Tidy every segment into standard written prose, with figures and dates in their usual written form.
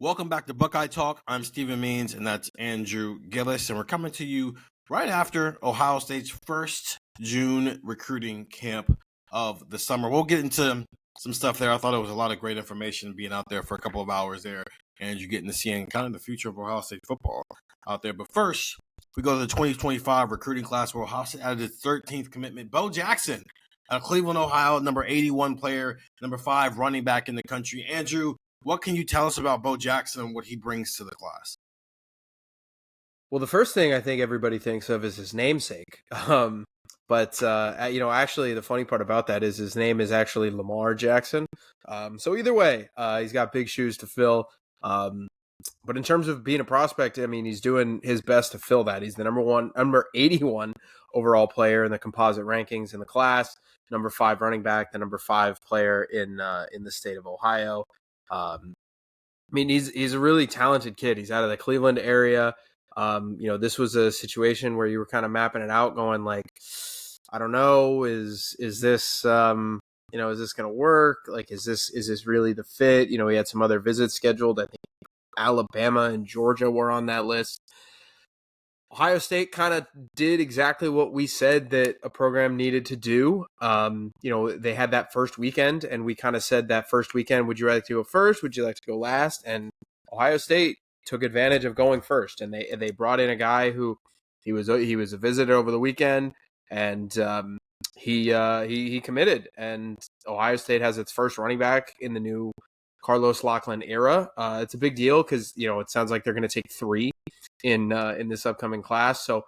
Welcome back to Buckeye Talk. I'm Stephen Means, and that's Andrew Gillis, and we're coming to you right after Ohio State's first June recruiting camp of the summer. We'll get into some stuff there. I thought it was a lot of great information being out there for a couple of hours there, and you're getting to see kind of the future of Ohio State football out there. But first, we go to the 2025 recruiting class where Ohio State added its 13th commitment, Bo Jackson, out of Cleveland, Ohio, number 81 player, number 5 running back in the country. Andrew, what can you tell us about Bo Jackson and what he brings to the class? Well, the first thing I think everybody thinks of is his namesake. But actually, the funny part about that is his name is actually Lamar Jackson. So either way, he's got big shoes to fill. But in terms of being a prospect, I mean, he's doing his best to fill that. He's the number 81 overall player in the composite rankings in the class, number 5 running back, the number 5 player in the state of Ohio. I mean, he's a really talented kid. He's out of the Cleveland area. This was a situation where you were kind of mapping it out, going like, I don't know, is this, is this going to work? Like, is this really the fit? You know, he had some other visits scheduled. I think Alabama and Georgia were on that list. Ohio State kind of did exactly what we said that a program needed to do. They had that first weekend, and we kind of said that first weekend, would you like to go first? Would you like to go last? And Ohio State took advantage of going first, and they brought in a guy who he was a visitor over the weekend, and he committed. And Ohio State has its first running back in the new Carlos Loughlin era. It's a big deal because it sounds like they're going to take 3 in this upcoming class. So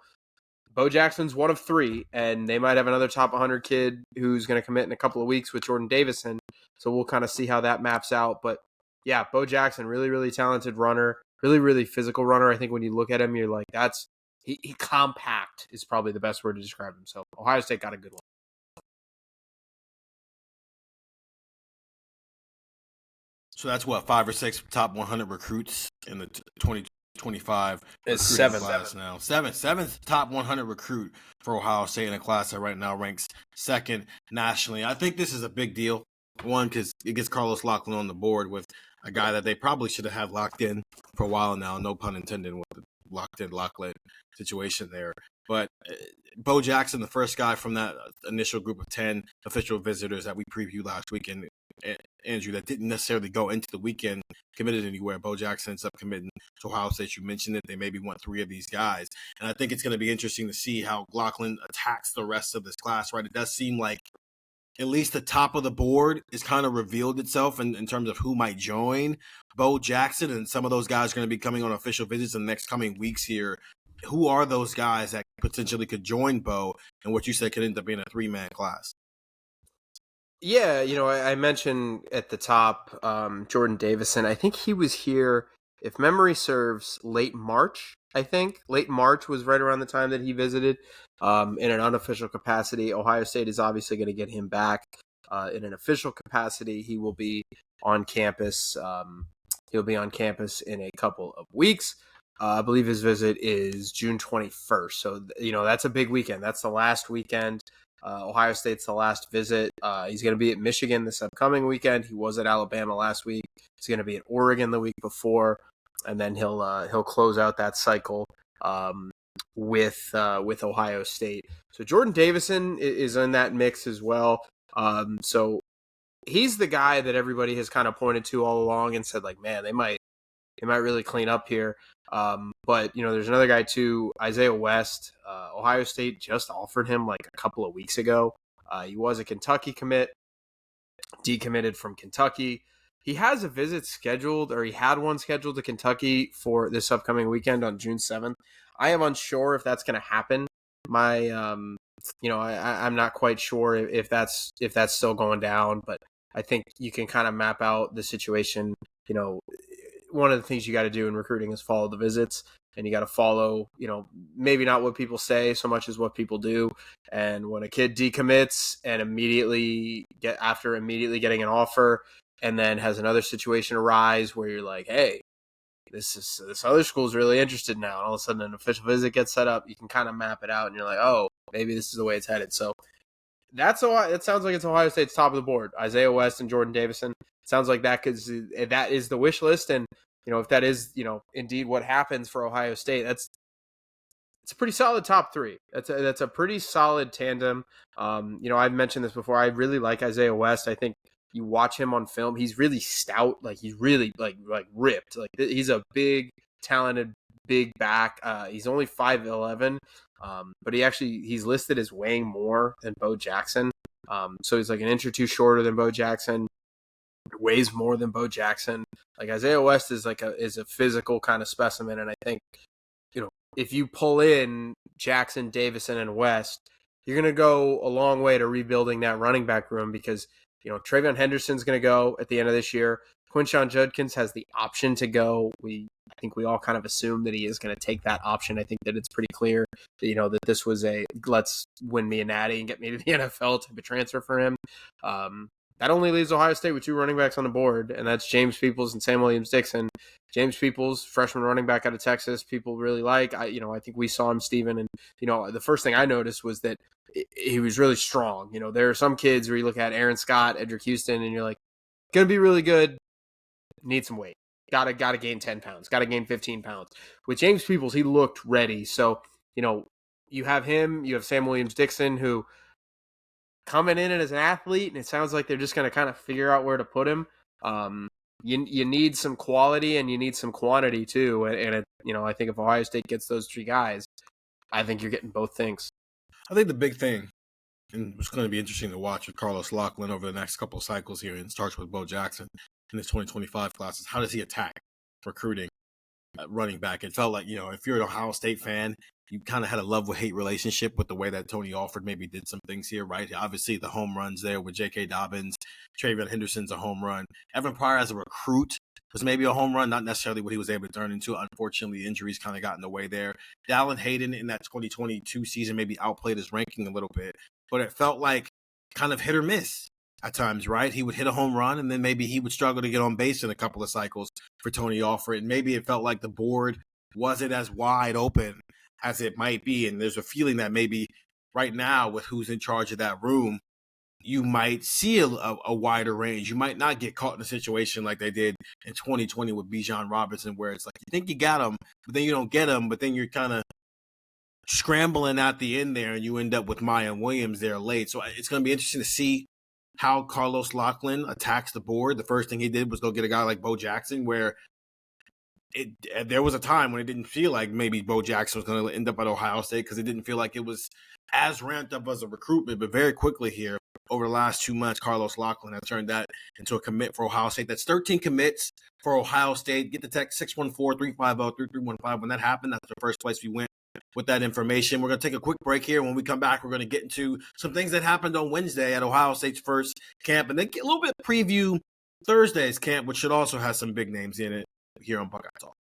Bo Jackson's one of 3, and they might have another top 100 kid who's going to commit in a couple of weeks with Jordan Davison. So we'll kind of see how that maps out. But yeah, Bo Jackson, really, really talented runner, really, really physical runner. I think when you look at him, you're like, he compact is probably the best word to describe him. So Ohio State got a good one. So that's what, 5 or 6 top 100 recruits in the 2025 it's 7 class now. Seventh top 100 recruit for Ohio State in a class that right now ranks 2nd nationally. I think this is a big deal. One, because it gets Carlos Loughlin on the board with a guy that they probably should have had locked in for a while now. No pun intended with the Loughlin situation there. But Bo Jackson, the first guy from that initial group of 10 official visitors that we previewed last weekend, Andrew, that didn't necessarily go into the weekend committed anywhere. Bo Jackson ends up committing to Ohio State. You mentioned it. They maybe want 3 of these guys. And I think it's going to be interesting to see how Loughlin attacks the rest of this class, right? It does seem like at least the top of the board is kind of revealed itself in terms of who might join Bo Jackson, and some of those guys are going to be coming on official visits in the next coming weeks here. Who are those guys that potentially could join Bo, and what you said could end up being a 3-man class? Yeah, I mentioned at the top Jordan Davison. I think he was here, if memory serves, late March. I think late March was right around the time that he visited in an unofficial capacity. Ohio State is obviously going to get him back in an official capacity. He will be on campus. He'll be on campus in a couple of weeks. I believe his visit is June 21st. So, that's a big weekend. That's the last weekend. Ohio State's the last visit. He's going to be at Michigan this upcoming weekend. He was at Alabama last week. He's going to be at Oregon the week before, and then he'll close out that cycle with Ohio State. So Jordan Davison is in that mix as well. So he's the guy that everybody has kind of pointed to all along and said, like, man, they might really clean up here. But there's another guy too, Isaiah West. Ohio State just offered him like a couple of weeks ago. He was a Kentucky commit, decommitted from Kentucky. He has a visit scheduled, or he had one scheduled to Kentucky for this upcoming weekend on June 7th. I am unsure if that's going to happen. I'm not quite sure if that's still going down, but I think you can kind of map out the situation. One of the things you got to do in recruiting is follow the visits, and you got to follow, maybe not what people say so much as what people do. And when a kid decommits and immediately getting an offer, and then has another situation arise where you're like, hey, this other school's really interested now, and all of a sudden an official visit gets set up, you can kind of map it out, and you're like, oh, maybe this is the way it's headed. So it sounds like it's Ohio State's top of the board. Isaiah West and Jordan Davison. Sounds like that is the wish list, and if that is, indeed what happens for Ohio State, it's a pretty solid top three. That's a pretty solid tandem. I've mentioned this before. I really like Isaiah West. I think you watch him on film, he's really stout. Like he's really like ripped. Like he's a big, talented, big back. He's only 5'11", but he's listed as weighing more than Bo Jackson. So he's like an inch or two shorter than Bo Jackson. Weighs more than Bo Jackson. Like Isaiah West is a physical kind of specimen, and I think if you pull in Jackson, Davison, and West, you're going to go a long way to rebuilding that running back room because, Travion Henderson's going to go at the end of this year. Quinshon Judkins has the option to go. I think we all kind of assume that he is going to take that option. I think that it's pretty clear, that this was a let's win me a natty and get me to the NFL type of transfer for him. That only leaves Ohio State with two running backs on the board, and that's James Peoples and Sam Williams-Dixon. James Peoples, freshman running back out of Texas, people really like. I think we saw him, Steven, and the first thing I noticed was that he was really strong. There are some kids where you look at Aaron Scott, Edric Houston, and you're like, gonna be really good, need some weight. Gotta gain 10 pounds, gotta gain 15 pounds. With James Peoples, he looked ready. So, you have him, you have Sam Williams-Dixon, who coming in as an athlete, and it sounds like they're just going to kind of figure out where to put him. You need some quality and you need some quantity too. And I think if Ohio State gets those three guys, I think you're getting both things. I think the big thing, and it's going to be interesting to watch with Carlos Loughlin over the next couple of cycles here, and it starts with Bo Jackson in his 2025 class, is how does he attack recruiting at running back? It felt like, if you're an Ohio State fan, you kind of had a love-hate relationship with the way that Tony Alford maybe did some things here, right? Obviously, the home runs there with J.K. Dobbins, Travion Henderson's a home run. Evan Pryor as a recruit was maybe a home run, not necessarily what he was able to turn into. Unfortunately, injuries kind of got in the way there. Dallin Hayden in that 2022 season maybe outplayed his ranking a little bit, but it felt like kind of hit or miss at times, right? He would hit a home run, and then maybe he would struggle to get on base in a couple of cycles for Tony Alford, and maybe it felt like the board wasn't as wide open as it might be. And there's a feeling that maybe right now with who's in charge of that room, you might see a wider range. You might not get caught in a situation like they did in 2020 with Bijan Robinson, where it's like you think you got him, but then you don't get him, but then you're kind of scrambling at the end there, and you end up with Mayan Williams there late. So it's going to be interesting to see how Carlos Loughlin attacks the board. The first thing he did was go get a guy like Bo Jackson, where there was a time when it didn't feel like maybe Bo Jackson was going to end up at Ohio State because it didn't feel like it was as ramped up as a recruitment. But very quickly here, over the last 2 months, Carlos Loughlin has turned that into a commit for Ohio State. That's 13 commits for Ohio State. Get the text 614-350-3315. When that happened, that's the first place we went with that information. We're going to take a quick break here. When we come back, we're going to get into some things that happened on Wednesday at Ohio State's first camp, and then get a little bit preview Thursday's camp, which should also have some big names in it here on Buckeye Talk.